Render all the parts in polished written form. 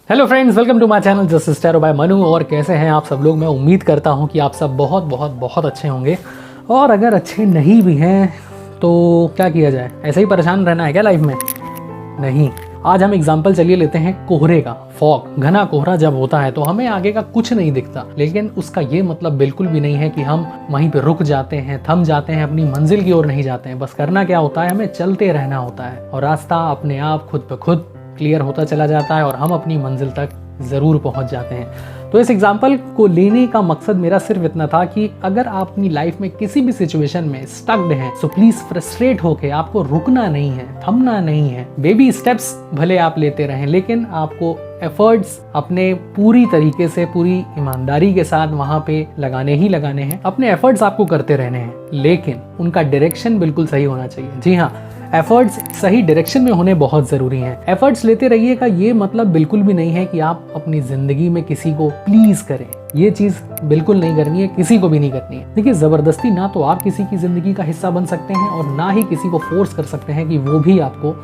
Hello friends, welcome to my channel just tarot by Manu. और कैसे हैं आप सब लोग। मैं उम्मीद करता हूं कि आप सब बहुत बहुत बहुत अच्छे होंगे। और अगर अच्छे नहीं भी हैं तो क्या किया जाए, ऐसे ही परेशान रहना है क्या लाइफ में? नहीं। आज हम एग्जाम्पल चलिए लेते हैं कोहरे का। फॉग, घना कोहरा जब होता है तो हमें आगे का कुछ नहीं दिखता, लेकिन उसका ये मतलब बिल्कुल भी नहीं है कि हम वहीं पे रुक जाते हैं, थम जाते हैं, अपनी मंजिल की ओर नहीं जाते हैं। बस करना क्या होता है, हमें चलते रहना होता है और रास्ता अपने आप खुद ब खुद क्लियर होता चला जाता है और हम अपनी मंजिल तक ज़रूर पहुंच जाते हैं। तो इस एग्जाम्पल को लेने का मकसद मेरा सिर्फ इतना था कि अगर आप अपनी लाइफ में किसी भी सिचुएशन में स्टक्ड हैं तो प्लीज फ्रस्ट्रेट होके आपको रुकना नहीं है, थमना नहीं है। बेबी स्टेप्स भले आप लेते रहें, लेकिन आपको एफर्ट्स अपने पूरी तरीके से, पूरी ईमानदारी के साथ वहां पे लगाने ही लगाने हैं। अपने एफर्ट्स आपको करते रहने हैं, लेकिन उनका डायरेक्शन बिल्कुल सही होना चाहिए। जी हाँ, एफर्ट्स सही डायरेक्शन में होने बहुत ज़रूरी हैं। एफर्ट्स लेते रहिए का ये मतलब बिल्कुल भी नहीं है कि आप अपनी ज़िंदगी में किसी को प्लीज़ करें। ये चीज़ बिल्कुल नहीं करनी है, किसी को भी नहीं करनी है। देखिए, ज़बरदस्ती ना तो आप किसी की ज़िंदगी का हिस्सा बन सकते हैं और ना ही किसी को फोर्स कर सकते हैं कि वो भी आपको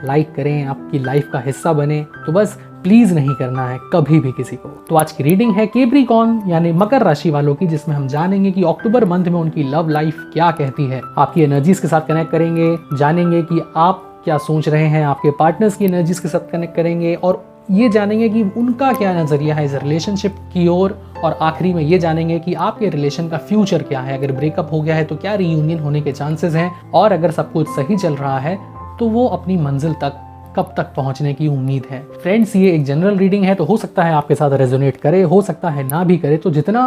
लाइक करें, आपकी लाइफ का हिस्सा बने। तो बस प्लीज नहीं करना है कभी भी किसी को। तो आज की रीडिंग है कैप्रिकॉर्न यानी मकर राशि वालों की, जिसमें हम जानेंगे कि अक्टूबर मंथ में उनकी लव लाइफ क्या कहती है। आपकी एनर्जीज के साथ कनेक्ट करेंगे, जानेंगे कि आप क्या सोच रहे हैं, आपके पार्टनर्स की एनर्जीज के साथ कनेक्ट करेंगे और ये जानेंगे कि उनका क्या नजरिया है इस रिलेशनशिप की ओर। और आखिरी में ये जानेंगे कि आपके रिलेशन का फ्यूचर क्या है। अगर ब्रेकअप हो गया है तो क्या रीयूनियन होने के चांसेस हैं, और अगर सब कुछ सही चल रहा है तो वो अपनी मंजिल तक कब तक पहुंचने की उम्मीद है। फ्रेंड्स, ये एक जनरल रीडिंग है, तो हो सकता है आपके साथ रेजोनेट करे, हो सकता है ना भी करे। तो जितना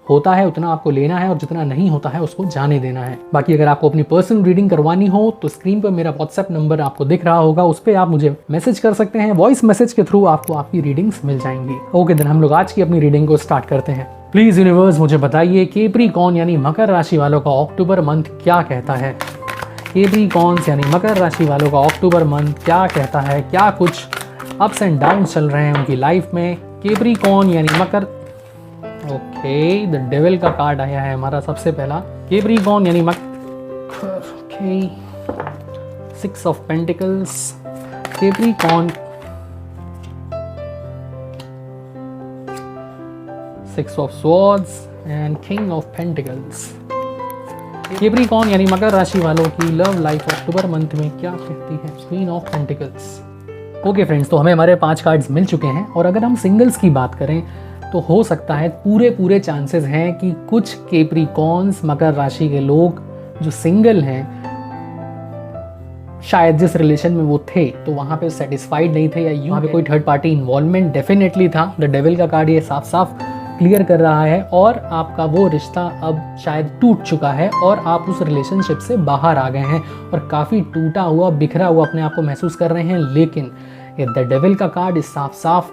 होता है उतना आपको लेना है और जितना नहीं होता है उसको जाने देना है। बाकी अगर आपको अपनी पर्सनल रीडिंग करवानी हो तो स्क्रीन पर मेरा व्हाट्सएप नंबर आपको दिख रहा होगा, उस पर आप मुझे मैसेज कर सकते हैं। वॉइस मैसेज के थ्रू आपको आपकी रीडिंग्स मिल जाएंगी। ओके देन, हम लोग आज की अपनी रीडिंग को स्टार्ट करते हैं। प्लीज यूनिवर्स मुझे बताइए कैप्रिकॉर्न यानी मकर राशि वालों का अक्टूबर मंथ क्या कहता है। कैप्रिकॉर्न यानी मकर राशि वालों का अक्टूबर मंथ क्या कहता है। क्या कुछ अप्स एंड डाउन्स चल रहे हैं उनकी लाइफ में। कैप्रिकॉर्न यानी मकर, ओके, द डेविल का कार्ड आया है हमारा सबसे पहला। कैप्रिकॉर्न यानी मकर, okay, 6 of pentacles. Capricorn, 6 of swords and king of pentacles. Capricorn यानी मकर राशि वालों की लव लाइफ अक्टूबर मंथ में क्या कहती है। Queen of pentacles. Okay friends, तो हमें हमारे 5 कार्ड्स मिल चुके हैं और अगर हम सिंगल्स की बात करें तो हो सकता है पूरे चांसेस हैं कि कुछ कैप्रिकॉर्न्स मकर राशि के लोग जो सिंगल हैं, शायद जिस रिलेशन में वो थे तो वहां पे सेटिस्फाइड नहीं थे, या वहां पे कोई थर्ड पार्टी इन्वॉल्वमेंट डेफिनेटली था। द डेविल का कार्ड ये साफ साफ क्लियर कर रहा है और आपका वो रिश्ता अब शायद टूट चुका है और आप उस रिलेशनशिप से बाहर आ गए हैं और काफ़ी टूटा हुआ, बिखरा हुआ अपने आप को महसूस कर रहे हैं। लेकिन ये द डेविल का कार्ड इस साफ साफ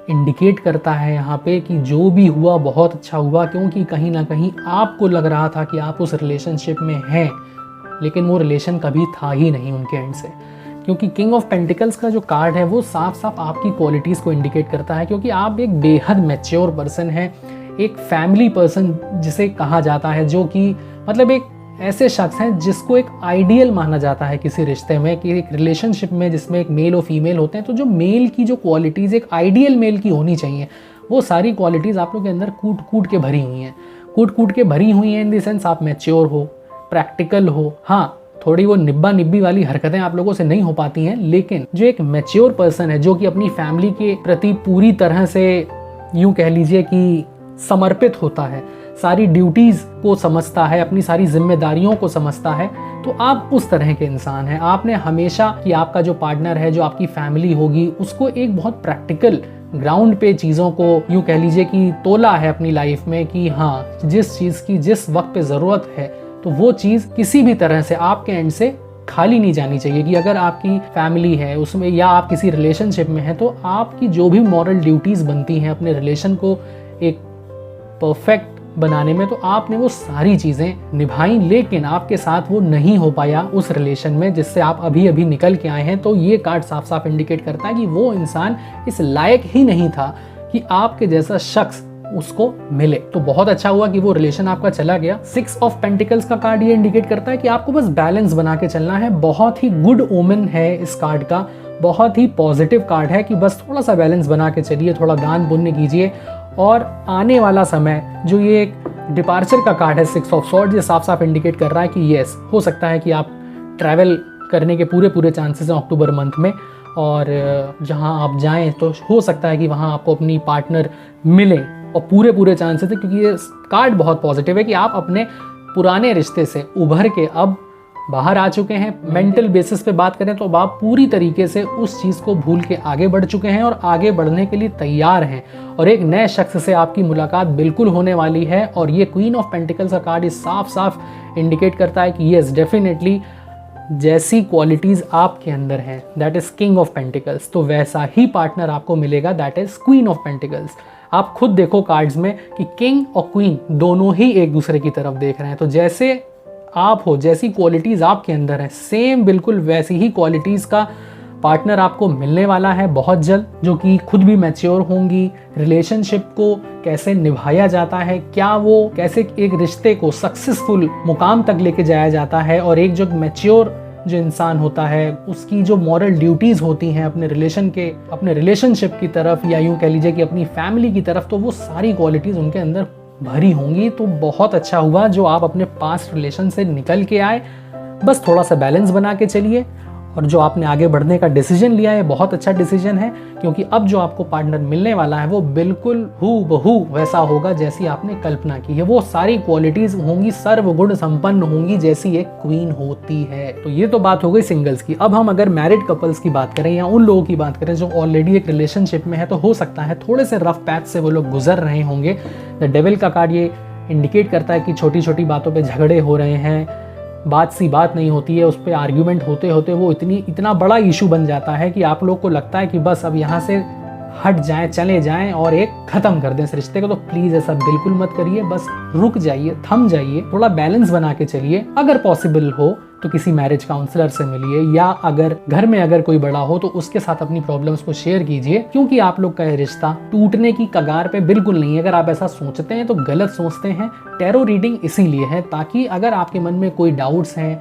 इंडिकेट करता है यहाँ पे कि जो भी हुआ बहुत अच्छा हुआ, क्योंकि कहीं ना कहीं आपको लग रहा था कि आप उस रिलेशनशिप में हैं, लेकिन वो रिलेशन कभी था ही नहीं उनके एंड से। क्योंकि किंग ऑफ पेंटिकल्स का जो कार्ड है वो साफ साफ आपकी क्वालिटीज़ को इंडिकेट करता है, क्योंकि आप एक बेहद मैच्योर पर्सन हैं, एक फैमिली पर्सन जिसे कहा जाता है, जो कि मतलब एक ऐसे शख्स हैं जिसको एक आइडियल माना जाता है किसी रिश्ते में, कि एक रिलेशनशिप में जिसमें एक मेल और फीमेल होते हैं, तो जो मेल की जो क्वालिटीज़ एक आइडियल मेल की होनी चाहिए, वो सारी क्वालिटीज़ आप लोग के अंदर कूट कूट के भरी हुई हैं। कूट कूट के भरी हुई हैं इन द सेंस आप मैच्योर हो, प्रैक्टिकल हो। हाँ, थोड़ी वो निब्बा निब्बी वाली हरकतें आप लोगों से नहीं हो पाती हैं, लेकिन जो एक मैच्योर पर्सन है, जो कि अपनी फैमिली के प्रति पूरी तरह से यूं कह लीजिए कि समर्पित होता है, सारी ड्यूटीज़ को समझता है, अपनी सारी जिम्मेदारियों को समझता है, तो आप उस तरह के इंसान हैं। आपने हमेशा कि आपका जो पार्टनर है, जो आपकी फैमिली होगी, उसको एक बहुत प्रैक्टिकल ग्राउंड पे चीज़ों को यूं कह लीजिए कि तोला है अपनी लाइफ में, कि हाँ, जिस चीज़ की जिस वक्त पे ज़रूरत है तो वो चीज़ किसी भी तरह से आपके एंड से खाली नहीं जानी चाहिए। कि अगर आपकी फैमिली है उसमें या आप किसी रिलेशनशिप में हैं, तो आपकी जो भी मॉरल ड्यूटीज़ बनती हैं अपने रिलेशन को एक परफेक्ट बनाने में, तो आपने वो सारी चीज़ें निभाई, लेकिन आपके साथ वो नहीं हो पाया उस रिलेशन में जिससे आप अभी अभी निकल के आए हैं। तो ये कार्ड साफ साफ इंडिकेट करता है कि वो इंसान इस लायक ही नहीं था कि आपके जैसा शख्स उसको मिले। तो बहुत अच्छा हुआ कि वो रिलेशन आपका चला गया। 6 ऑफ पेंटिकल्स का कार्ड ये इंडिकेट करता है कि आपको बस बैलेंस बना के चलना है। बहुत ही गुड ओमेन है इस कार्ड का, बहुत ही पॉजिटिव कार्ड है कि बस थोड़ा सा बैलेंस बना के चलिए, थोड़ा दान पुण्य कीजिए। और आने वाला समय जो ये एक डिपार्चर का कार्ड है 6 ऑफ सॉर्ड्स, ये साफ साफ इंडिकेट कर रहा है कि यस, हो सकता है कि आप ट्रैवल करने के पूरे चांसेस हैं अक्टूबर मंथ में, और जहां आप जाएं तो हो सकता है कि वहां आपको अपनी पार्टनर मिले, और पूरे चांसेस है क्योंकि ये कार्ड बहुत पॉजिटिव है कि आप अपने पुराने रिश्ते से उभर के अब बाहर आ चुके हैं। मेंटल बेसिस पे बात करें तो अब आप पूरी तरीके से उस चीज़ को भूल के आगे बढ़ चुके हैं और आगे बढ़ने के लिए तैयार हैं, और एक नए शख्स से आपकी मुलाकात बिल्कुल होने वाली है। और ये क्वीन ऑफ पेंटिकल्स का कार्ड इस साफ साफ इंडिकेट करता है कि यस, डेफिनेटली जैसी क्वालिटीज़ आपके अंदर हैं, that is king of pentacles, तो वैसा ही पार्टनर आपको मिलेगा, that is queen of pentacles. आप खुद देखो कार्ड्स में कि किंग और क्वीन दोनों ही एक दूसरे की तरफ देख रहे हैं। तो जैसे आप हो, जैसी क्वालिटीज़ आपके अंदर है, सेम बिल्कुल वैसी ही क्वालिटीज़ का पार्टनर आपको मिलने वाला है बहुत जल्द, जो कि खुद भी मैच्योर होंगी। रिलेशनशिप को कैसे निभाया जाता है, क्या वो कैसे एक रिश्ते को सक्सेसफुल मुकाम तक लेके जाया जाता है, और एक जो मैच्योर जो इंसान होता है उसकी जो मॉरल ड्यूटीज़ होती हैं अपने रिलेशनशिप की तरफ, या यूँ कह लीजिए कि अपनी फैमिली की तरफ, तो वो सारी क्वालिटीज़ उनके अंदर भरी होंगी। तो बहुत अच्छा हुआ जो आप अपने पास्ट रिलेशन से निकल के आए। बस थोड़ा सा बैलेंस बना के चलिए, और जो आपने आगे बढ़ने का डिसीजन लिया है बहुत अच्छा डिसीजन है, क्योंकि अब जो आपको पार्टनर मिलने वाला है वो बिल्कुल हूबहू वैसा होगा जैसी आपने कल्पना की है। वो सारी क्वालिटीज़ होंगी, सर्वगुण संपन्न होंगी जैसी एक क्वीन होती है। तो ये तो बात हो गई सिंगल्स की। अब हम अगर मैरिड कपल्स की बात करें या उन लोगों की बात करें जो ऑलरेडी एक रिलेशनशिप में है, तो हो सकता है थोड़े से रफ पैथ से वो लोग गुजर रहे होंगे। द डेविल का कार्ड ये इंडिकेट करता है कि छोटी छोटी बातों पर झगड़े हो रहे हैं, बात सी बात नहीं होती है, उस पर आर्ग्यूमेंट होते होते वो इतना बड़ा इशू बन जाता है कि आप लोग को लगता है कि बस अब यहाँ से हट जाएं, चले जाएं और एक ख़त्म कर दें इस रिश्ते को। तो प्लीज़ ऐसा बिल्कुल मत करिए, बस रुक जाइए, थम जाइए, थोड़ा बैलेंस बना के चलिए। अगर पॉसिबल हो तो किसी मैरिज काउंसलर से मिलिए, या अगर घर में अगर कोई बड़ा हो तो उसके साथ अपनी प्रॉब्लम्स को शेयर कीजिए, क्योंकि आप लोग का ये रिश्ता टूटने की कगार पे बिल्कुल नहीं है। अगर आप ऐसा सोचते हैं तो गलत सोचते हैं। टैरो रीडिंग इसीलिए है ताकि अगर आपके मन में कोई डाउट्स हैं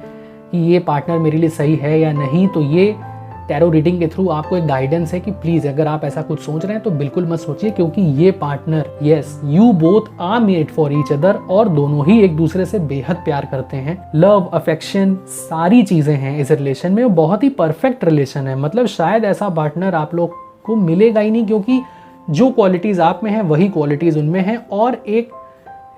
कि ये पार्टनर मेरे लिए सही है या नहीं, तो ये टैरो रीडिंग के थ्रू आपको एक गाइडेंस है कि प्लीज़ अगर आप ऐसा कुछ सोच रहे हैं तो बिल्कुल मत सोचिए, क्योंकि ये partner, yes, you both are made for each other, और दोनों ही एक दूसरे से बेहद प्यार करते हैं। लव, अफेक्शन, सारी चीज़ें हैं इस रिलेशन में, बहुत ही परफेक्ट रिलेशन है। मतलब शायद ऐसा पार्टनर आप लोग को मिलेगा ही नहीं, क्योंकि जो क्वालिटीज़ आप में हैं वही क्वालिटीज़ उनमें हैं। और एक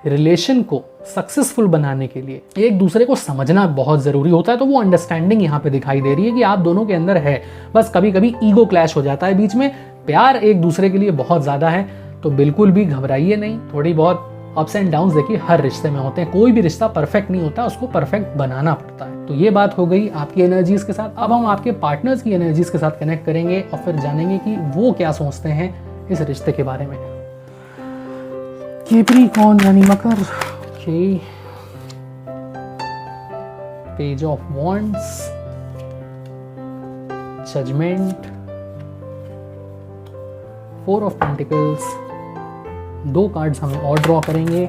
रिलेशन को सक्सेसफुल बनाने के लिए एक दूसरे को समझना बहुत ज़रूरी होता है। तो वो अंडरस्टैंडिंग यहाँ पे दिखाई दे रही है कि आप दोनों के अंदर है। बस कभी कभी ईगो क्लैश हो जाता है बीच में, प्यार एक दूसरे के लिए बहुत ज़्यादा है। तो बिल्कुल भी घबराइए नहीं, थोड़ी बहुत अप्स एंड डाउन्स देखिए हर रिश्ते में होते हैं। कोई भी रिश्ता परफेक्ट नहीं होता, उसको परफेक्ट बनाना पड़ता है। तो ये बात हो गई आपकी एनर्जीज के साथ। अब हम आपके पार्टनर्स की एनर्जीज के साथ कनेक्ट करेंगे और फिर जानेंगे कि वो क्या सोचते हैं इस रिश्ते के बारे में। कैप्रिकॉर्न यानी मकर, okay, page of wands, judgment, 4 of pentacles. 2 cards हम और ड्रॉ करेंगे।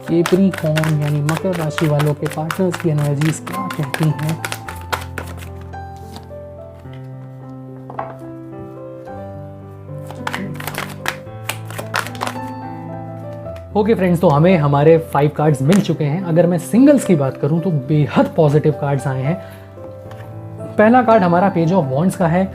कैप्रिकॉर्न यानी मकर राशि वालों के पार्टनर्स की एनर्जीज क्या कहती हैं। ओके फ्रेंड्स, तो हमें हमारे 5 कार्ड्स मिल चुके हैं। अगर मैं सिंगल्स की बात करूं तो बेहद पॉजिटिव कार्ड्स आए हैं। पहला कार्ड हमारा पेज ऑफ वॉन्ड्स का है।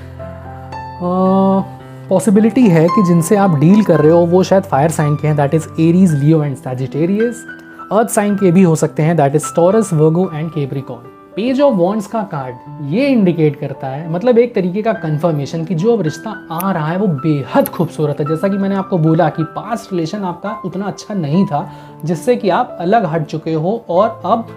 पॉसिबिलिटी है कि जिनसे आप डील कर रहे हो वो शायद फायर साइन के हैं, that is Aries, Leo and Sagittarius. Earth sign के भी हो सकते हैं, that is Taurus, Virgo and Capricorn. Page of wands का कार्ड ये इंडिकेट करता है, मतलब एक तरीके का कंफर्मेशन कि जो अब रिश्ता आ रहा है वो बेहद खूबसूरत है। जैसा कि मैंने आपको बोला कि पास्ट रिलेशन आपका उतना अच्छा नहीं था, जिससे कि आप अलग हट चुके हो और अब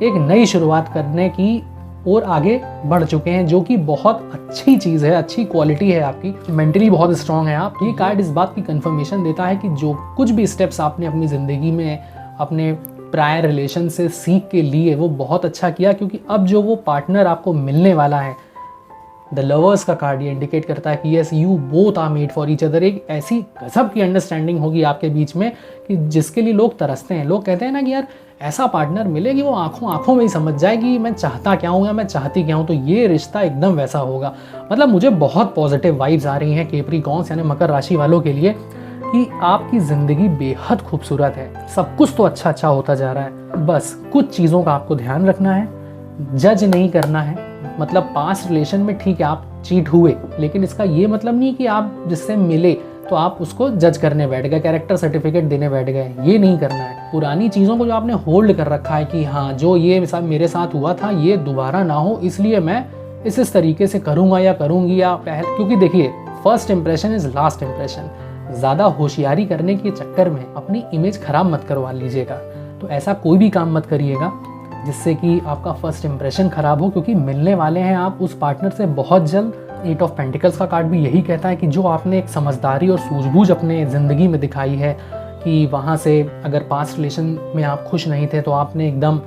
एक नई शुरुआत करने की और आगे बढ़ चुके हैं, जो कि बहुत अच्छी चीज़ है, अच्छी क्वालिटी है आपकी। मेंटली बहुत स्ट्रांग है आप। ये कार्ड इस बात की कंफर्मेशन देता है कि जो कुछ भी स्टेप्स आपने अपनी ज़िंदगी में अपने प्रायर रिलेशन से सीख के लिए वो बहुत अच्छा किया, क्योंकि अब जो वो पार्टनर आपको मिलने वाला है द लवर्स का कार्ड ये इंडिकेट करता है कि yes you both are made for each other. एक ऐसी गजब की अंडरस्टैंडिंग होगी आपके बीच में कि जिसके लिए लोग तरसते हैं। लोग कहते हैं ना कि यार ऐसा पार्टनर मिले कि वो आंखों आंखों में ही समझ जाए कि मैं चाहता क्या हूँ या मैं चाहती क्या हूँ। तो ये रिश्ता एकदम वैसा होगा। मतलब मुझे बहुत पॉजिटिव वाइब्स आ रही हैं कैप्रिकॉर्न्स यानी मकर राशि वालों के लिए कि आपकी ज़िंदगी बेहद खूबसूरत है। सब कुछ तो अच्छा अच्छा होता जा रहा है। बस कुछ चीज़ों का आपको ध्यान रखना है, जज नहीं करना है। मतलब पास्ट रिलेशन में ठीक है आप चीट हुए, लेकिन इसका ये मतलब नहीं कि आप जिससे मिले तो आप उसको जज करने बैठ गए, कैरेक्टर सर्टिफिकेट देने बैठ गए। ये नहीं करना है। पुरानी चीज़ों को जो आपने होल्ड कर रखा है कि हाँ जो ये मेरे साथ हुआ था ये दोबारा ना हो, इसलिए मैं इस तरीके से करूँगा या करूँगी या क्योंकि देखिए first impression is last impression. ज़्यादा होशियारी करने के चक्कर में अपनी इमेज खराब मत करवा लीजिएगा। तो ऐसा कोई भी काम मत करिएगा जिससे कि आपका फर्स्ट इंप्रेशन खराब हो, क्योंकि मिलने वाले हैं आप उस पार्टनर से बहुत जल्द। 8 ऑफ पेंटिकल्स का कार्ड भी यही कहता है कि जो आपने एक समझदारी और सूझबूझ अपने ज़िंदगी में दिखाई है कि वहाँ से अगर पास्ट रिलेशन में आप खुश नहीं थे तो आपने एकदम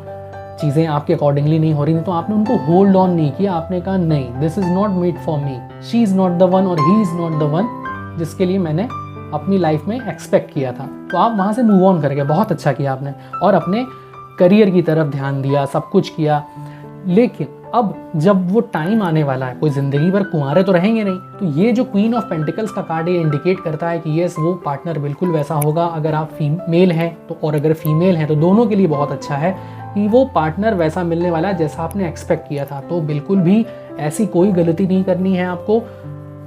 चीज़ें आपके अकॉर्डिंगली नहीं हो रही थी तो आपने उनको होल्ड ऑन नहीं किया। आपने कहा नहीं, this is not made for me, she is not the one और he is not the one जिसके लिए मैंने अपनी लाइफ में एक्सपेक्ट किया था। तो आप वहाँ से मूव ऑन कर गए, बहुत अच्छा किया आपने, और अपने करियर की तरफ ध्यान दिया, सब कुछ किया। लेकिन अब जब वो टाइम आने वाला है, कोई ज़िंदगी भर कुंवारे तो रहेंगे नहीं, तो ये जो क्वीन ऑफ पेंटिकल्स का कार्ड ये इंडिकेट करता है कि यस वो पार्टनर बिल्कुल वैसा होगा। अगर आप फीमेल हैं तो, और अगर फीमेल हैं तो दोनों के लिए बहुत अच्छा है कि वो पार्टनर वैसा मिलने वाला है जैसा आपने एक्सपेक्ट किया था। तो बिल्कुल भी ऐसी कोई गलती नहीं करनी है आपको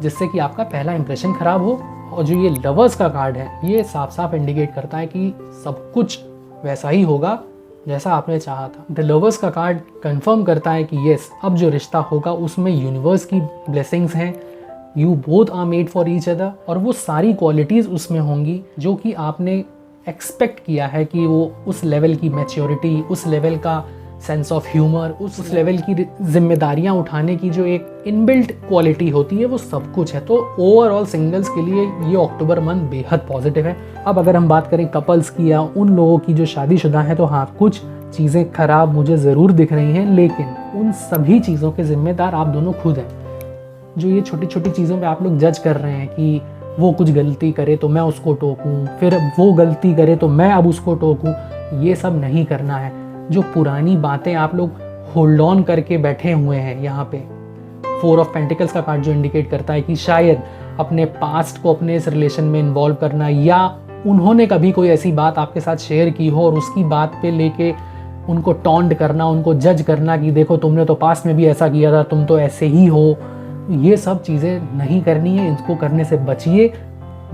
जिससे कि आपका पहला इंप्रेशन खराब हो। और जो ये लवर्स का कार्ड है ये साफ साफ इंडिकेट करता है कि सब कुछ वैसा ही होगा जैसा आपने चाहा था। द लवर्स का कार्ड कंफर्म करता है कि यस अब जो रिश्ता होगा उसमें यूनिवर्स की ब्लेसिंग्स हैं, you both are made for each other, और वो सारी क्वालिटीज़ उसमें होंगी जो कि आपने एक्सपेक्ट किया है कि वो उस लेवल की मैच्योरिटी, उस लेवल का सेंस ऑफ ह्यूमर, उस लेवल की जिम्मेदारियां उठाने की जो एक इनबिल्ट क्वालिटी होती है वो सब कुछ है। तो ओवरऑल सिंगल्स के लिए ये अक्टूबर मंथ बेहद पॉजिटिव है। अब अगर हम बात करें कपल्स की या उन लोगों की जो शादीशुदा हैं तो हाँ कुछ चीज़ें खराब मुझे ज़रूर दिख रही हैं, लेकिन उन सभी चीज़ों के जिम्मेदार आप दोनों खुद हैं। जो ये छोटी छोटी चीज़ों पे आप लोग जज कर रहे हैं कि वो कुछ गलती करे तो मैं उसको टोकूं, फिर वो गलती करे तो मैं अब उसको टोकूं, ये सब नहीं करना है। जो पुरानी बातें आप लोग होल्ड ऑन करके बैठे हुए हैं यहाँ पे, 4 ऑफ पेंटिकल्स का कार्ड जो इंडिकेट करता है कि शायद अपने पास्ट को अपने इस रिलेशन में इन्वॉल्व करना, या उन्होंने कभी कोई ऐसी बात आपके साथ शेयर की हो और उसकी बात पे लेके उनको टॉन्ट करना, उनको जज करना कि देखो तुमने तो पास्ट में भी ऐसा किया था, तुम तो ऐसे ही हो। ये सब चीज़ें नहीं करनी है, इनको करने से बचिए।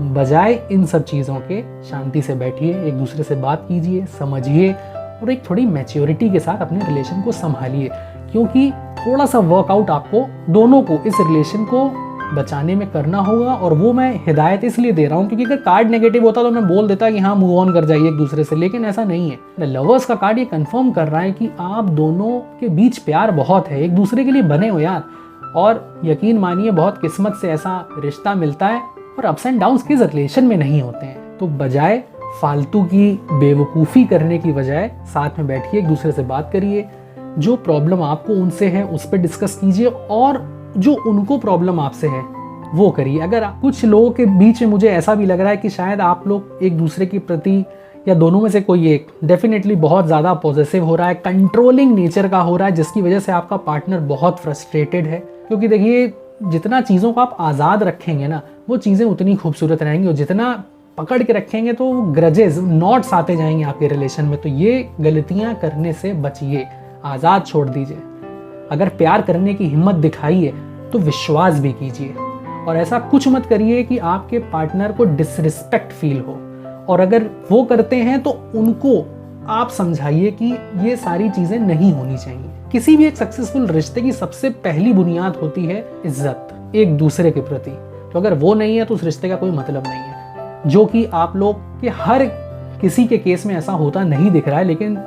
बजाय इन सब चीज़ों के शांति से बैठिए, एक दूसरे से बात कीजिए, समझिए और एक थोड़ी मैच्योरिटी के साथ अपने रिलेशन को संभालिए, क्योंकि थोड़ा सा वर्कआउट आपको दोनों को इस रिलेशन को बचाने में करना होगा। और वो मैं हिदायत इसलिए दे रहा हूँ क्योंकि अगर कार्ड नेगेटिव होता तो मैं बोल देता कि हाँ मूव ऑन कर जाइए एक दूसरे से, लेकिन ऐसा नहीं है। द लवर्स का कार्ड ये कंफर्म कर रहा है कि आप दोनों के बीच प्यार बहुत है, एक दूसरे के लिए बने हो यार, और यकीन मानिए बहुत किस्मत से ऐसा रिश्ता मिलता है और अप्स एंड डाउन्स किस रिलेशन में नहीं होते हैं। तो बजाय फालतू की बेवकूफ़ी करने की बजाय साथ में बैठिए, एक दूसरे से बात करिए, जो प्रॉब्लम आपको उनसे है उस पर डिस्कस कीजिए और जो उनको प्रॉब्लम आपसे है वो करिए। अगर कुछ लोगों के बीच में मुझे ऐसा भी लग रहा है कि शायद आप लोग एक दूसरे के प्रति या दोनों में से कोई एक डेफिनेटली बहुत ज़्यादा पॉजेसिव हो रहा है, कंट्रोलिंग नेचर का हो रहा है, जिसकी वजह से आपका पार्टनर बहुत फ्रस्ट्रेटेड है। क्योंकि देखिए जितना चीज़ों को आप आज़ाद रखेंगे ना वो चीज़ें उतनी खूबसूरत रहेंगी, और जितना पकड़ के रखेंगे तो ग्रजेस नॉट्स आते जाएंगे आपके रिलेशन में। तो ये गलतियां करने से बचिए, आज़ाद छोड़ दीजिए। अगर प्यार करने की हिम्मत दिखाइए तो विश्वास भी कीजिए, और ऐसा कुछ मत करिए कि आपके पार्टनर को डिसरिस्पेक्ट फील हो। और अगर वो करते हैं तो उनको आप समझाइए कि ये सारी चीज़ें नहीं होनी चाहिए। किसी भी एक सक्सेसफुल रिश्ते की सबसे पहली बुनियाद होती है इज्जत एक दूसरे के प्रति। तो अगर वो नहीं है तो उस रिश्ते का कोई मतलब नहीं है, जो कि आप लोग के हर किसी के केस में ऐसा होता नहीं दिख रहा है। लेकिन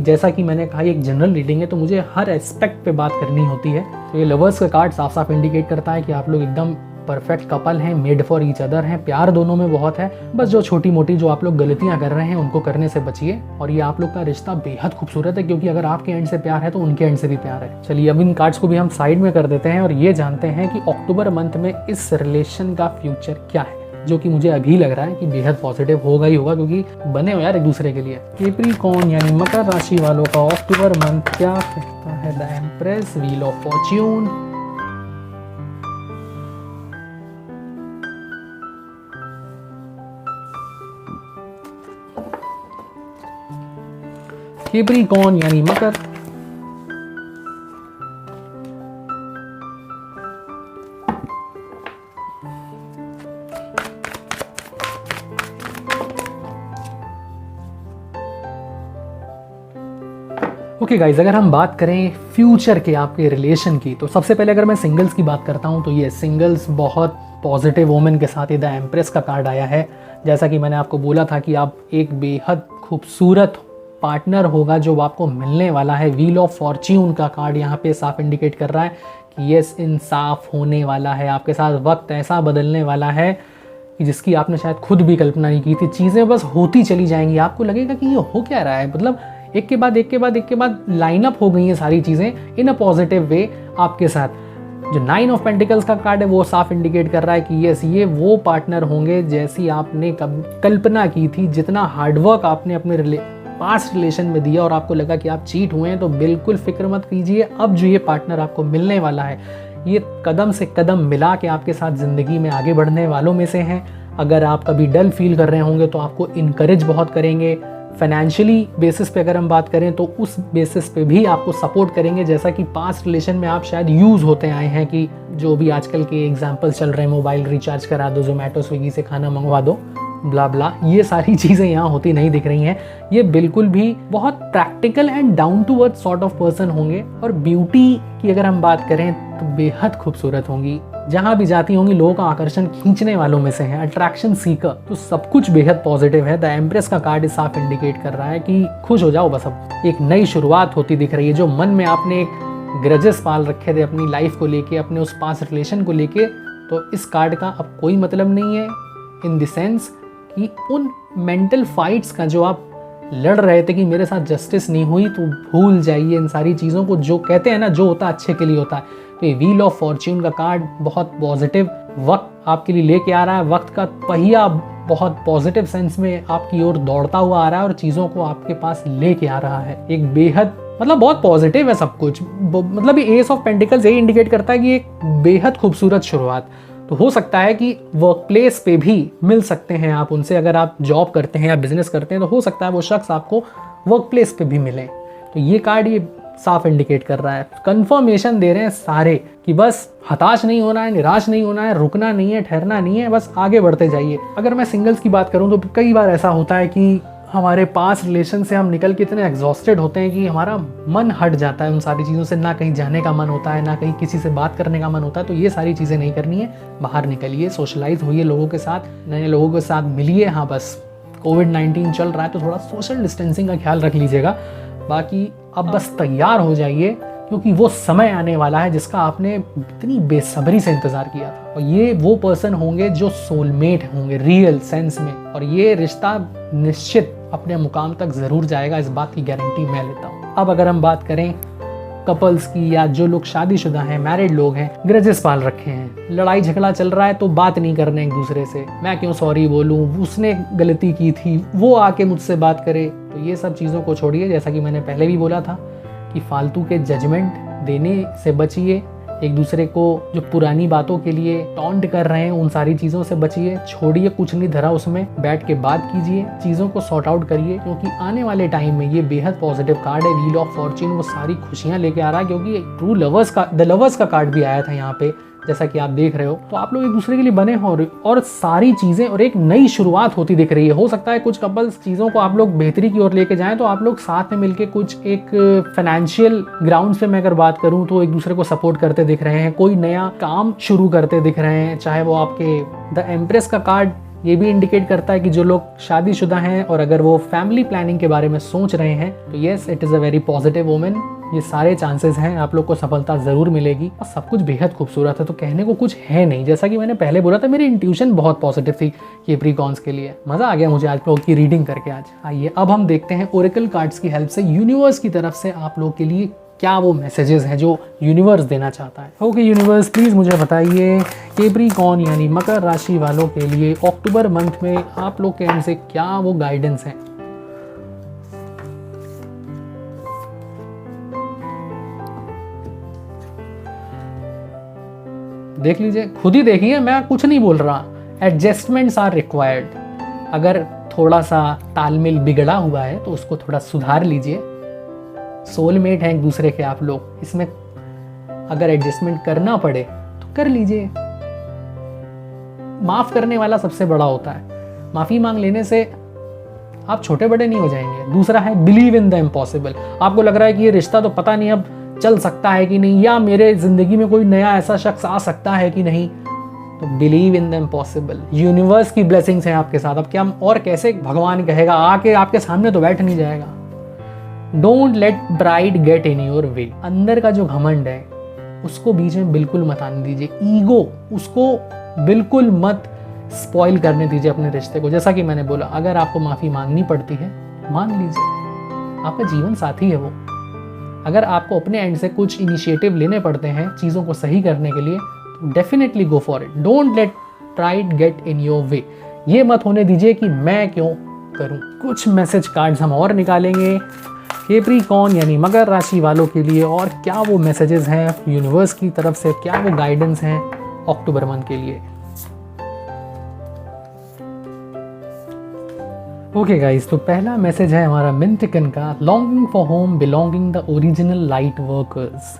जैसा कि मैंने कहा एक जनरल रीडिंग है तो मुझे हर एस्पेक्ट पे बात करनी होती है। तो ये लवर्स का कार्ड साफ साफ इंडिकेट करता है कि आप लोग एकदम परफेक्ट कपल हैं, मेड फॉर ईच अदर हैं, प्यार दोनों में बहुत है। बस जो छोटी मोटी जो आप लोग गलतियां कर रहे हैं उनको करने से बचिए, और ये आप लोग का रिश्ता बेहद खूबसूरत है, क्योंकि अगर आपके एंड से प्यार है तो उनके एंड से भी प्यार है। चलिए अब इन कार्ड्स को भी हम साइड में कर देते हैं और ये जानते हैं कि अक्टूबर मंथ में इस रिलेशन का फ्यूचर क्या है, जो कि मुझे अभी लग रहा है कि बेहद पॉजिटिव होगा ही होगा, क्योंकि बने हो यार एक दूसरे के लिए। कैप्रिकॉर्न यानी मकर राशि वालों का अक्टूबर मंथ क्या कहता है? The empress, wheel of Fortune, Capricorn यानी मकर, ओके गाइज, अगर हम बात करें फ्यूचर के आपके रिलेशन की, तो सबसे पहले अगर मैं सिंगल्स की बात करता हूं तो ये सिंगल्स बहुत पॉजिटिव वोमेन के साथ ही द एम्प्रेस का कार्ड आया है। जैसा कि मैंने आपको बोला था कि आप एक बेहद खूबसूरत पार्टनर होगा जो आपको मिलने वाला है। व्हील ऑफ फॉर्च्यून का कार्ड यहाँ पे साफ इंडिकेट कर रहा है कि यस, इंसाफ होने वाला है, आपके साथ वक्त ऐसा बदलने वाला है कि जिसकी आपने शायद खुद भी कल्पना नहीं की थी। चीज़ें बस होती चली जाएंगी, आपको लगेगा कि ये हो क्या रहा है, मतलब एक के बाद एक के बाद एक के बाद लाइन अप हो गई हैं सारी चीज़ें इन अ पॉजिटिव वे आपके साथ। जो 9 ऑफ पेंटिकल्स का कार्ड है वो साफ इंडिकेट कर रहा है कि यस, ये वो पार्टनर होंगे जैसी आपने कल्पना की थी। जितना हार्डवर्क आपने अपने पास्ट रिलेशन में दिया और आपको लगा कि आप चीट हुए हैं, तो बिल्कुल फिक्र मत कीजिए। अब जो ये पार्टनर आपको मिलने वाला है, ये कदम से कदम मिला के आपके साथ ज़िंदगी में आगे बढ़ने वालों में से हैं। अगर आप कभी डल फील कर रहे होंगे तो आपको इनकरेज बहुत करेंगे। फाइनेंशियली बेसिस पे अगर हम बात करें तो उस बेसिस पे भी आपको सपोर्ट करेंगे, जैसा कि पास्ट रिलेशन में आप शायद यूज़ होते आए हैं कि जो भी आजकल के एग्जांपल्स चल रहे हैं, मोबाइल रिचार्ज करा दो, जोमेटो स्विगी से खाना मंगवा दो, ब्ला ब्ला, ये सारी चीज़ें यहाँ होती नहीं दिख रही हैं। ये बिल्कुल भी बहुत practical and down to earth sort of person होंगे। और ब्यूटी की अगर हम बात करें तो बेहद खूबसूरत होंगी, जहाँ भी जाती होंगी लोगों का आकर्षण खींचने वालों में से हैं, अट्रैक्शन सीकर। तो सब कुछ बेहद पॉजिटिव है। द एम्प्रेस का कार्ड साफ इंडिकेट कर रहा है कि खुश हो जाओ, बस अब एक नई शुरुआत होती दिख रही है। जो मन में आपने एक ग्रजेस पाल रखे थे अपनी लाइफ को लेके, अपने उस पास रिलेशन को लेके, तो इस कार्ड का अब कोई मतलब नहीं है, इन द सेंस कि उन मेंटल फाइट्स का जो आप लड़ रहे थे कि मेरे साथ जस्टिस नहीं हुई, तो भूल जाइए इन सारी चीज़ों को। जो कहते हैं ना, जो होता है अच्छे के लिए होता है। तो ये व्हील ऑफ फॉर्च्यून का कार्ड बहुत पॉजिटिव वक्त आपके लिए लेके आ रहा है। वक्त का पहिया बहुत पॉजिटिव सेंस में आपकी ओर दौड़ता हुआ आ रहा है और चीज़ों को आपके पास लेके आ रहा है। एक बेहद मतलब बहुत पॉजिटिव है सब कुछ। मतलब ये एस ऑफ पेंटिकल्स यही इंडिकेट करता है कि एक बेहद खूबसूरत शुरुआत। तो हो सकता है कि वर्क प्लेस पे भी मिल सकते हैं आप उनसे। अगर आप जॉब करते हैं या बिजनेस करते हैं तो हो सकता है वो शख्स आपको वर्क प्लेस पे भी मिले। तो ये कार्ड ये साफ इंडिकेट कर रहा है, कंफर्मेशन दे रहे हैं सारे कि बस हताश नहीं होना है, निराश नहीं होना है, रुकना नहीं है, ठहरना नहीं है, बस आगे बढ़ते जाइए। अगर मैं सिंगल्स की बात करूं तो कई बार ऐसा होता है कि हमारे पास रिलेशन से हम निकल के इतने एग्जॉस्टेड होते हैं कि हमारा मन हट जाता है उन सारी चीज़ों से। ना कहीं जाने का मन होता है, ना कहीं किसी से बात करने का मन होता है। तो ये सारी चीज़ें नहीं करनी है, बाहर निकलिए, सोशलाइज होइए लोगों के साथ, नए लोगों के साथ मिलिए। हाँ, बस कोविड-19 चल रहा है तो थोड़ा सोशल डिस्टेंसिंग का ख्याल रख लीजिएगा। बाकी अब बस तैयार हो जाइए, क्योंकि वो समय आने वाला है जिसका आपने इतनी बेसब्री से इंतज़ार किया था। और ये वो पर्सन होंगे जो सोलमेट होंगे रियल सेंस में, और ये रिश्ता निश्चित अपने मुकाम तक ज़रूर जाएगा, इस बात की गारंटी मैं लेता हूँ। अब अगर हम बात करें कपल्स की, या जो लोग शादीशुदा हैं, मैरिड लोग हैं, ग्रजेस पाल रखे हैं, लड़ाई झगड़ा चल रहा है तो बात नहीं करने एक दूसरे से, मैं क्यों सॉरी बोलूँ, उसने गलती की थी, वो आके मुझसे बात करे, तो ये सब चीज़ों को छोड़िए। जैसा कि मैंने पहले भी बोला था कि फालतू के जजमेंट देने से बचिए। एक दूसरे को जो पुरानी बातों के लिए टॉन्ट कर रहे हैं उन सारी चीज़ों से बचिए, छोड़िए, कुछ नहीं धरा उसमें, बैठ के बात कीजिए, चीज़ों को सॉर्ट आउट करिए। क्योंकि आने वाले टाइम में ये बेहद पॉजिटिव कार्ड है, व्हील ऑफ फॉर्च्यून, वो सारी खुशियाँ लेके आ रहा है। क्योंकि ट्रू लवर्स का, द लवर्स का कार्ड भी आया था यहाँ पे, जैसा कि आप देख रहे हो। तो आप लोग एक दूसरे के लिए बने हो और सारी चीज़ें और एक नई शुरुआत होती दिख रही है। हो सकता है कुछ कपल्स चीज़ों को आप लोग बेहतरी की ओर लेके जाएं, तो आप लोग साथ में मिलके कुछ एक फाइनेंशियल ग्राउंड्स पे मैं अगर बात करूं तो एक दूसरे को सपोर्ट करते दिख रहे हैं, कोई नया काम शुरू करते दिख रहे हैं। चाहे वो आपके द एम्प्रेस का कार्ड ये भी इंडिकेट करता है कि जो लोग शादीशुदा हैं और अगर वो फैमिली प्लानिंग के बारे में सोच रहे हैं तो yes, it is a very positive women. ये सारे चांसेस हैं, आप लोग को सफलता ज़रूर मिलेगी और सब कुछ बेहद खूबसूरत है, तो कहने को कुछ है नहीं। जैसा कि मैंने पहले बोला था, मेरी इंट्यूशन बहुत पॉजिटिव थी कैप्रिकॉर्न्स के लिए। मज़ा आ गया मुझे आज लोग की रीडिंग करके। आज आइए अब हम देखते हैं ओरेकल कार्ड्स की हेल्प से यूनिवर्स की तरफ से आप लोग के लिए क्या वो मैसेजेस हैं जो यूनिवर्स देना चाहता है। ओके यूनिवर्स, प्लीज़ मुझे बताइए कैप्रिकॉर्न यानी मकर राशि वालों के लिए अक्टूबर मंथ में आप लोग के एंड से क्या वो गाइडेंस है। देख लीजिए, खुद ही देखिए, मैं कुछ नहीं बोल रहा। Adjustments are required. अगर थोड़ा सा तालमेल बिगड़ा हुआ है तो उसको थोड़ा सुधार लीजिए। सोलमेट हैं एक दूसरे के आप लोग, इसमें अगर एडजस्टमेंट करना पड़े तो कर लीजिए। माफ करने वाला सबसे बड़ा होता है। माफी मांग लेने से आप छोटे बड़े नहीं हो जाएंगे। दूसरा है बिलीव इन द इम्पॉसिबल। आपको लग रहा है कि ये रिश्ता तो पता नहीं अब चल सकता है कि नहीं, या मेरे जिंदगी में कोई नया ऐसा शख्स आ सकता है कि नहीं, तो believe in the impossible. Universe की ब्लेसिंग्स हैं आपके साथ। अब क्या और कैसे भगवान कहेगा, आके आपके सामने तो बैठ नहीं जाएगा। Don't let pride get in your way. अंदर का जो घमंड है उसको बीच में बिल्कुल मत आने दीजिए। ईगो, उसको बिल्कुल मत स्पॉइल करने दीजिए अपने रिश्ते को। जैसा कि मैंने बोला, अगर आपको माफ़ी मांगनी पड़ती है मांग लीजिए, आपका जीवन साथी है वो। अगर आपको अपने एंड से कुछ इनिशिएटिव लेने पड़ते हैं चीज़ों को सही करने के लिए, तो definitely go for it. Don't let pride get in your way. ये मत होने दीजिए कि मैं क्यों करूं। कुछ मैसेज कार्ड्स हम और निकालेंगे कैप्रिकॉर्न यानी मकर राशि वालों के लिए, और क्या वो मैसेजेस हैं यूनिवर्स की तरफ से, क्या वो गाइडेंस हैं अक्टूबर मंथ के लिए। ओके गाइस, तो पहला मैसेज है हमारा मिंटिकन का, longing for home belonging the original light workers.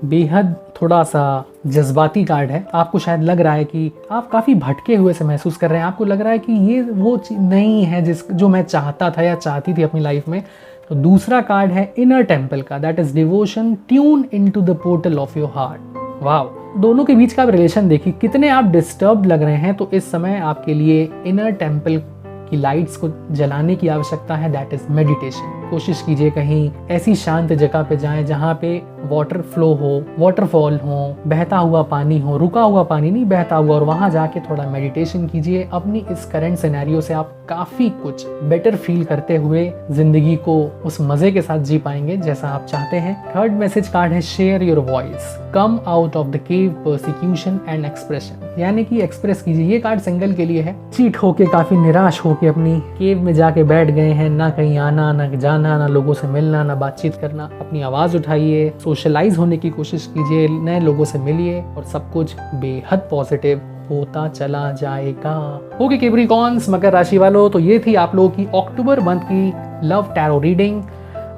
बेहद थोड़ा सा जज्बाती कार्ड है। आपको शायद लग रहा है कि आप काफ़ी भटके हुए से महसूस कर रहे हैं। आपको लग रहा है कि ये वो चीज़ नहीं है जो मैं चाहता था या चाहती थी अपनी लाइफ में। तो दूसरा कार्ड है इनर टेम्पल का, that is devotion tune into the portal of your heart. Wow, दोनों के बीच का आप रिलेशन देखिए, कितने आप डिस्टर्ब लग रहे हैं। तो इस समय आपके लिए इनर टेम्पल की लाइट्स को जलाने की आवश्यकता है, दैट इज मेडिटेशन। कोशिश कीजिए कहीं ऐसी शांत जगह पे जाएं जहाँ पे वाटर फ्लो हो, वाटरफॉल हो, बहता हुआ पानी हो, रुका हुआ पानी नहीं, बहता हुआ, और वहाँ जाके थोड़ा मेडिटेशन कीजिए। अपनी इस करंट सिनेरियो से आप काफ़ी कुछ बेटर फील करते हुए ज़िंदगी को उस मज़े के साथ जी पाएंगे जैसा आप चाहते हैं। थर्ड मैसेज कार्ड है share your voice, come out of the cave, persecution and expression. यानी कि एक्सप्रेस कीजिए। ये कार्ड सिंगल के लिए है। चीट होके, काफ़ी निराश होके अपनी केव में जाके बैठ गए हैं, ना कहीं आना, ना जाना, ना लोगों से मिलना, ना बातचीत करना। अपनी आवाज़ उठाइए, सोशलाइज होने की कोशिश कीजिए, नए लोगों से मिलिए, और सब कुछ बेहद पॉजिटिव होता चला जाएगा। ओके कैप्रिकॉर्न्स, मकर राशि वालों, तो ये थी आप लोगों की अक्टूबर मंथ की love tarot reading.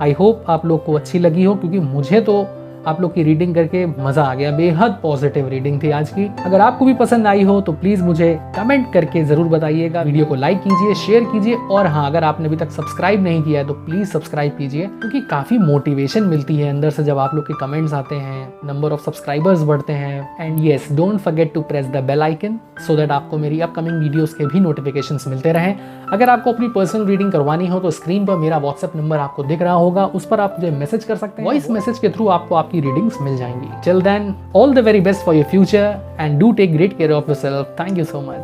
I hope आप लोग को अच्छी लगी हो, क्योंकि मुझे तो आप लोग की रीडिंग करके मज़ा आ गया। बेहद पॉजिटिव रीडिंग थी आज की। अगर आपको भी पसंद आई हो तो प्लीज़ मुझे कमेंट करके ज़रूर बताइएगा। वीडियो को लाइक कीजिए, शेयर कीजिए, और हाँ, अगर आपने अभी तक सब्सक्राइब नहीं किया है तो प्लीज़ सब्सक्राइब कीजिए, क्योंकि काफ़ी मोटिवेशन मिलती है अंदर से जब आप लोग के कमेंट्स आते हैं, नंबर ऑफ सब्सक्राइबर्स बढ़ते हैं। And yes, don't forget to press the bell icon so that आपको मेरी अपकमिंग वीडियोस के भी नोटिफिकेशंस मिलते रहें। अगर आपको अपनी पर्सनल रीडिंग करवानी हो तो स्क्रीन पर मेरा व्हाट्सएप नंबर आपको दिख रहा होगा, उस पर आप मुझे मैसेज कर सकते हैं। वॉइस मैसेज के थ्रू आपको आपकी रीडिंग्स मिल जाएंगी। Till then, all the very best for your future and do take great care of yourself. Thank you so much.